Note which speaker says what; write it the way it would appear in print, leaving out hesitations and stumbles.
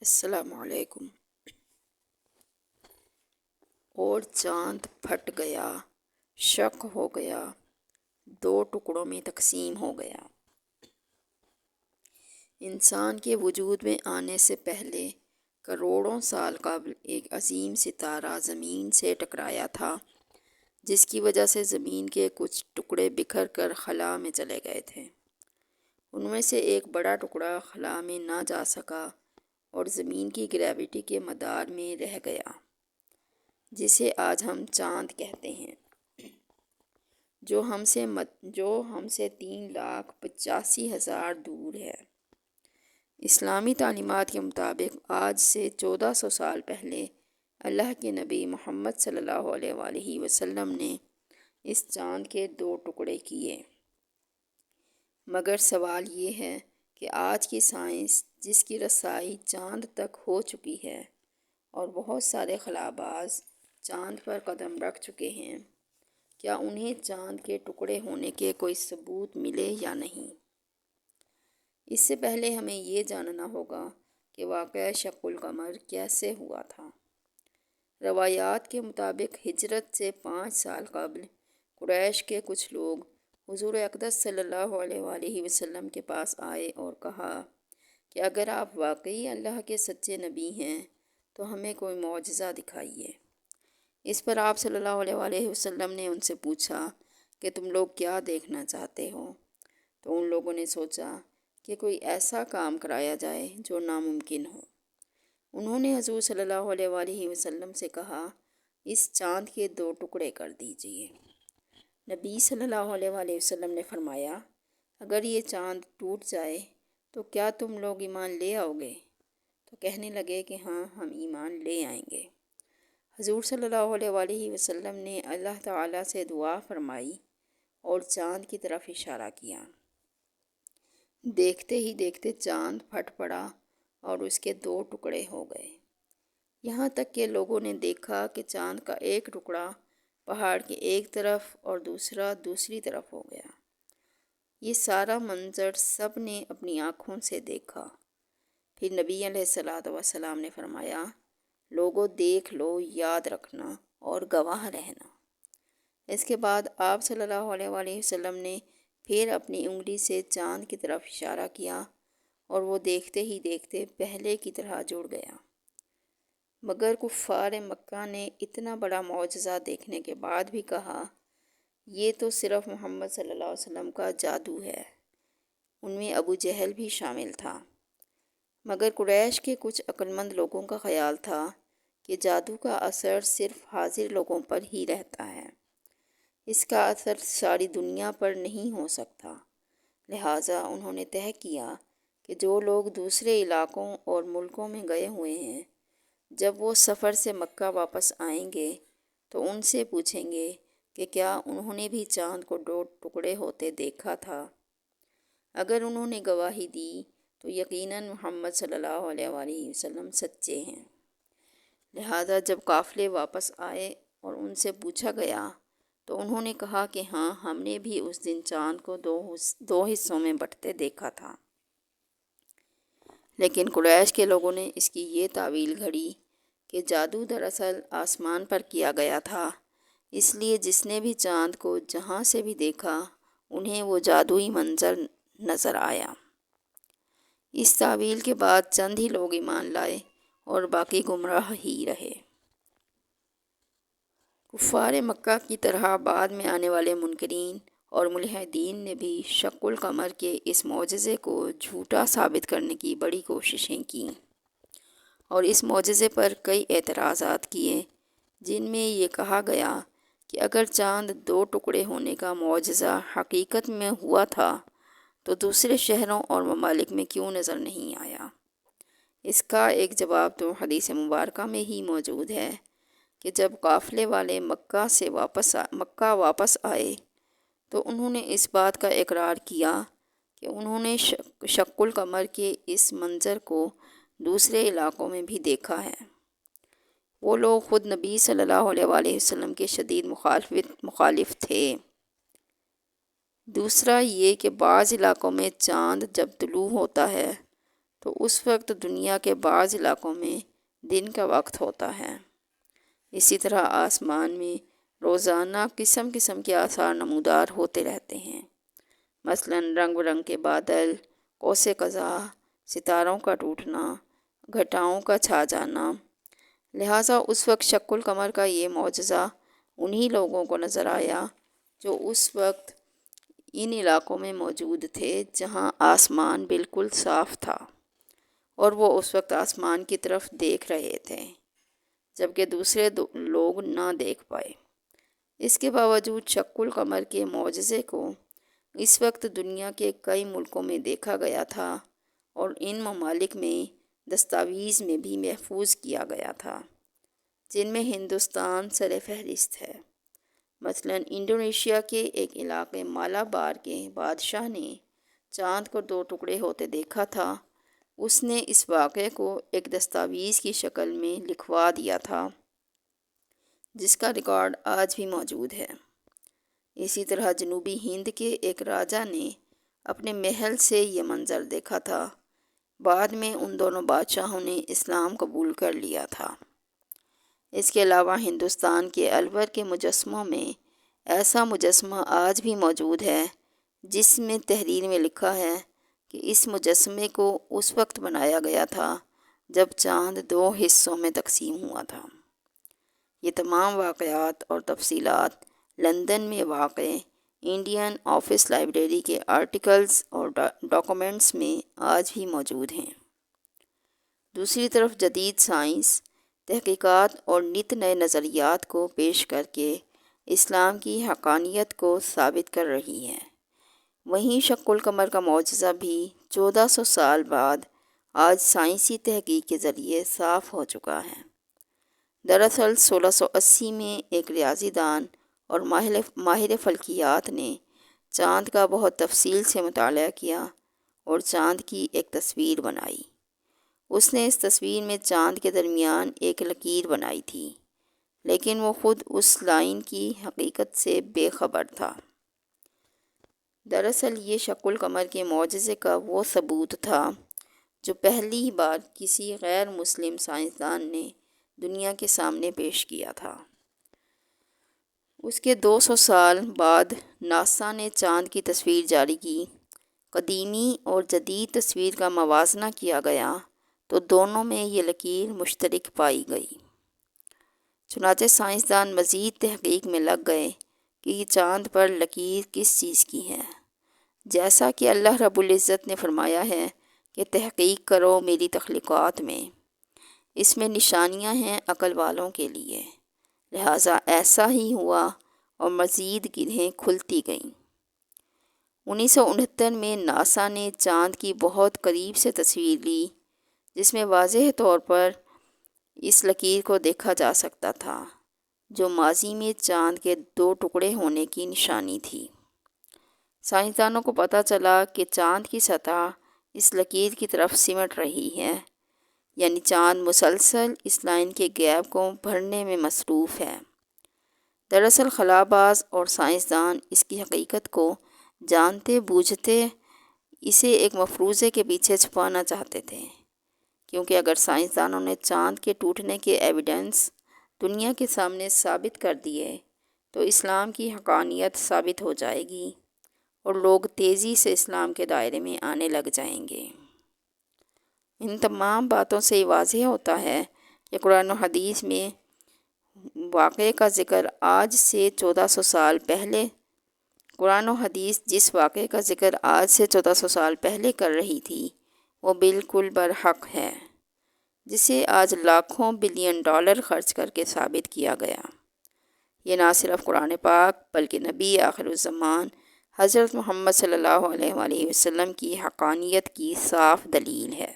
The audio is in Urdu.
Speaker 1: السلام علیکم۔ اور چاند پھٹ گیا، شق ہو گیا، دو ٹکڑوں میں تقسیم ہو گیا۔ انسان کے وجود میں آنے سے پہلے کروڑوں سال قبل ایک عظیم ستارہ زمین سے ٹکرایا تھا، جس کی وجہ سے زمین کے کچھ ٹکڑے بکھر کر خلا میں چلے گئے تھے۔ ان میں سے ایک بڑا ٹکڑا خلا میں نہ جا سکا اور زمین کی گریوٹی کے مدار میں رہ گیا، جسے آج ہم چاند کہتے ہیں، جو ہم سے 3,85,000 دور ہے۔ اسلامی تعلیمات کے مطابق آج سے 1400 سال پہلے اللہ کے نبی محمد صلی اللہ علیہ وآلہ وسلم نے اس چاند کے 2 ٹکڑے کیے۔ مگر سوال یہ ہے کہ آج کی سائنس، جس کی رسائی چاند تک ہو چکی ہے اور بہت سارے خلاباز چاند پر قدم رکھ چکے ہیں، کیا انہیں چاند کے ٹکڑے ہونے کے کوئی ثبوت ملے یا نہیں؟ اس سے پہلے ہمیں یہ جاننا ہوگا کہ واقعہ شق القمر کیسے ہوا تھا۔ روایات کے مطابق ہجرت سے 5 سال قبل قریش کے کچھ لوگ حضور اقدس صلی اللہ علیہ وآلہ وسلم کے پاس آئے اور کہا کہ اگر آپ واقعی اللہ کے سچے نبی ہیں تو ہمیں کوئی معجزہ دکھائیے۔ اس پر آپ صلی اللہ علیہ وآلہ وسلم نے ان سے پوچھا کہ تم لوگ کیا دیکھنا چاہتے ہو؟ تو ان لوگوں نے سوچا کہ کوئی ایسا کام کرایا جائے جو ناممکن ہو۔ انہوں نے حضور صلی اللہ علیہ وآلہ وسلم سے کہا، اس چاند کے 2 ٹکڑے کر دیجئے۔ نبی صلی اللہ علیہ وآلہ وسلم نے فرمایا، اگر یہ چاند ٹوٹ جائے تو کیا تم لوگ ایمان لے آؤ گے؟ تو کہنے لگے کہ ہاں، ہم ایمان لے آئیں گے۔ حضور صلی اللہ علیہ وآلہ وسلم نے اللہ تعالیٰ سے دعا فرمائی اور چاند کی طرف اشارہ کیا۔ دیکھتے ہی دیکھتے چاند پھٹ پڑا اور اس کے 2 ٹکڑے ہو گئے، یہاں تک کہ لوگوں نے دیکھا کہ چاند کا ایک ٹکڑا پہاڑ کے ایک طرف اور دوسرا دوسری طرف ہو گیا۔ یہ سارا منظر سب نے اپنی آنکھوں سے دیکھا۔ پھر نبی علیہ الصلوۃ والسلام نے فرمایا، لوگوں دیکھ لو، یاد رکھنا اور گواہ رہنا۔ اس کے بعد آپ صلی اللہ علیہ وآلہ وسلم نے پھر اپنی انگلی سے چاند کی طرف اشارہ کیا اور وہ دیکھتے ہی دیکھتے پہلے کی طرح جڑ گیا۔ مگر کفار مکہ نے اتنا بڑا معجزہ دیکھنے کے بعد بھی کہا، یہ تو صرف محمد صلی اللہ علیہ وسلم کا جادو ہے۔ ان میں ابو جہل بھی شامل تھا۔ مگر قریش کے کچھ عقلمند لوگوں کا خیال تھا کہ جادو کا اثر صرف حاضر لوگوں پر ہی رہتا ہے، اس کا اثر ساری دنیا پر نہیں ہو سکتا۔ لہٰذا انہوں نے طے کیا کہ جو لوگ دوسرے علاقوں اور ملکوں میں گئے ہوئے ہیں، جب وہ سفر سے مکہ واپس آئیں گے تو ان سے پوچھیں گے کہ کیا انہوں نے بھی چاند کو 2 ٹکڑے ہوتے دیکھا تھا؟ اگر انہوں نے گواہی دی تو یقیناً محمد صلی اللہ علیہ وآلہ وسلم سچے ہیں۔ لہٰذا جب قافلے واپس آئے اور ان سے پوچھا گیا تو انہوں نے کہا کہ ہاں، ہم نے بھی اس دن چاند کو 2 حصوں میں بٹتے دیکھا تھا۔ لیکن قریش کے لوگوں نے اس کی یہ تاویل گھڑی کہ جادو دراصل آسمان پر کیا گیا تھا، اس لیے جس نے بھی چاند کو جہاں سے بھی دیکھا انہیں وہ جادوئی منظر نظر آیا۔ اس تاویل کے بعد چند ہی لوگ ایمان لائے اور باقی گمراہ ہی رہے۔ کفار مکہ کی طرح بعد میں آنے والے منکرین اور ملحدین نے بھی شق القمر کے اس معجزے کو جھوٹا ثابت کرنے کی بڑی کوششیں کیں اور اس معجزے پر کئی اعتراضات کیے، جن میں یہ کہا گیا کہ اگر چاند 2 ٹکڑے ہونے کا معجزہ حقیقت میں ہوا تھا تو دوسرے شہروں اور ممالک میں کیوں نظر نہیں آیا؟ اس کا ایک جواب تو حدیث مبارکہ میں ہی موجود ہے کہ جب قافلے والے مکہ واپس آئے تو انہوں نے اس بات کا اقرار کیا کہ انہوں نے شق القمر کے اس منظر کو دوسرے علاقوں میں بھی دیکھا ہے۔ وہ لوگ خود نبی صلی اللہ علیہ وآلہ وسلم کے شدید مخالف تھے۔ دوسرا یہ کہ بعض علاقوں میں چاند جب طلوع ہوتا ہے تو اس وقت دنیا کے بعض علاقوں میں دن کا وقت ہوتا ہے۔ اسی طرح آسمان میں روزانہ قسم قسم کے آثار نمودار ہوتے رہتے ہیں، مثلاً رنگ برنگ کے بادل، قوس قزح، ستاروں کا ٹوٹنا، گھٹاؤں کا چھا جانا۔ لہٰذا اس وقت شق القمر کا یہ معجزہ انہی لوگوں کو نظر آیا جو اس وقت ان علاقوں میں موجود تھے جہاں آسمان بالکل صاف تھا، اور وہ اس وقت آسمان کی طرف دیکھ رہے تھے، جبکہ دوسرے لوگ نہ دیکھ پائے۔ اس کے باوجود شق القمر کے معجزے کو اس وقت دنیا کے کئی ملکوں میں دیکھا گیا تھا، اور ان ممالک میں دستاویز میں بھی محفوظ کیا گیا تھا، جن میں ہندوستان سر فہرست ہے۔ مثلاً انڈونیشیا کے ایک علاقے مالابار کے بادشاہ نے چاند کو 2 ٹکڑے ہوتے دیکھا تھا۔ اس نے اس واقعے کو ایک دستاویز کی شکل میں لکھوا دیا تھا، جس کا ریکارڈ آج بھی موجود ہے۔ اسی طرح جنوبی ہند کے ایک راجا نے اپنے محل سے یہ منظر دیکھا تھا۔ بعد میں ان دونوں بادشاہوں نے اسلام قبول کر لیا تھا۔ اس کے علاوہ ہندوستان کے الور کے مجسموں میں ایسا مجسمہ آج بھی موجود ہے جس میں تحریر میں لکھا ہے کہ اس مجسمے کو اس وقت بنایا گیا تھا جب چاند 2 حصوں میں تقسیم ہوا تھا۔ یہ تمام واقعات اور تفصیلات لندن میں واقع انڈین آفس لائبریری کے آرٹیکلز اور ڈاکومنٹس میں آج بھی موجود ہیں۔ دوسری طرف جدید سائنس تحقیقات اور نت نئے نظریات کو پیش کر کے اسلام کی حقانیت کو ثابت کر رہی ہے۔ وہیں شق القمر کا معجزہ بھی 1400 سال بعد آج سائنسی تحقیق کے ذریعے صاف ہو چکا ہے۔ دراصل 1680 میں ایک ریاضی دان اور ماہر فلکیات نے چاند کا بہت تفصیل سے مطالعہ کیا اور چاند کی ایک تصویر بنائی۔ اس نے اس تصویر میں چاند کے درمیان ایک لکیر بنائی تھی، لیکن وہ خود اس لائن کی حقیقت سے بے خبر تھا۔ دراصل یہ شق القمر کے معجزے کا وہ ثبوت تھا جو پہلی بار کسی غیر مسلم سائنسدان نے دنیا کے سامنے پیش کیا تھا۔ اس کے 200 سال بعد ناسا نے چاند کی تصویر جاری کی۔ قدیمی اور جدید تصویر کا موازنہ کیا گیا تو دونوں میں یہ لکیر مشترک پائی گئی۔ چنانچہ سائنسدان مزید تحقیق میں لگ گئے کہ یہ چاند پر لکیر کس چیز کی ہے۔ جیسا کہ اللہ رب العزت نے فرمایا ہے کہ تحقیق کرو میری تخلیقات میں، اس میں نشانیاں ہیں عقل والوں کے لیے۔ لہٰذا ایسا ہی ہوا اور مزید گرہیں کھلتی گئیں۔ 1969 میں ناسا نے چاند کی بہت قریب سے تصویر لی، جس میں واضح طور پر اس لکیر کو دیکھا جا سکتا تھا جو ماضی میں چاند کے 2 ٹکڑے ہونے کی نشانی تھی۔ سائنسدانوں کو پتہ چلا کہ چاند کی سطح اس لکیر کی طرف سمٹ رہی ہے، یعنی چاند مسلسل اس لائن کے گیپ کو بھرنے میں مصروف ہے۔ دراصل خلا باز اور سائنسدان اس کی حقیقت کو جانتے بوجھتے اسے ایک مفروضے کے پیچھے چھپانا چاہتے تھے، کیونکہ اگر سائنسدانوں نے چاند کے ٹوٹنے کے ایویڈنس دنیا کے سامنے ثابت کر دیے تو اسلام کی حقانیت ثابت ہو جائے گی اور لوگ تیزی سے اسلام کے دائرے میں آنے لگ جائیں گے۔ ان تمام باتوں سے یہ واضح ہوتا ہے کہ قرآن و حدیث میں واقعے کا ذکر آج سے 1400 سال پہلے قرآن و حدیث جس واقعے کا ذکر آج سے 1400 سال پہلے کر رہی تھی وہ بالکل برحق ہے، جسے آج لاکھوں بلین ڈالر خرچ کر کے ثابت کیا گیا۔ یہ نہ صرف قرآن پاک بلکہ نبی آخر الزمان حضرت محمد صلی اللہ علیہ وآلہ وسلم کی حقانیت کی صاف دلیل ہے۔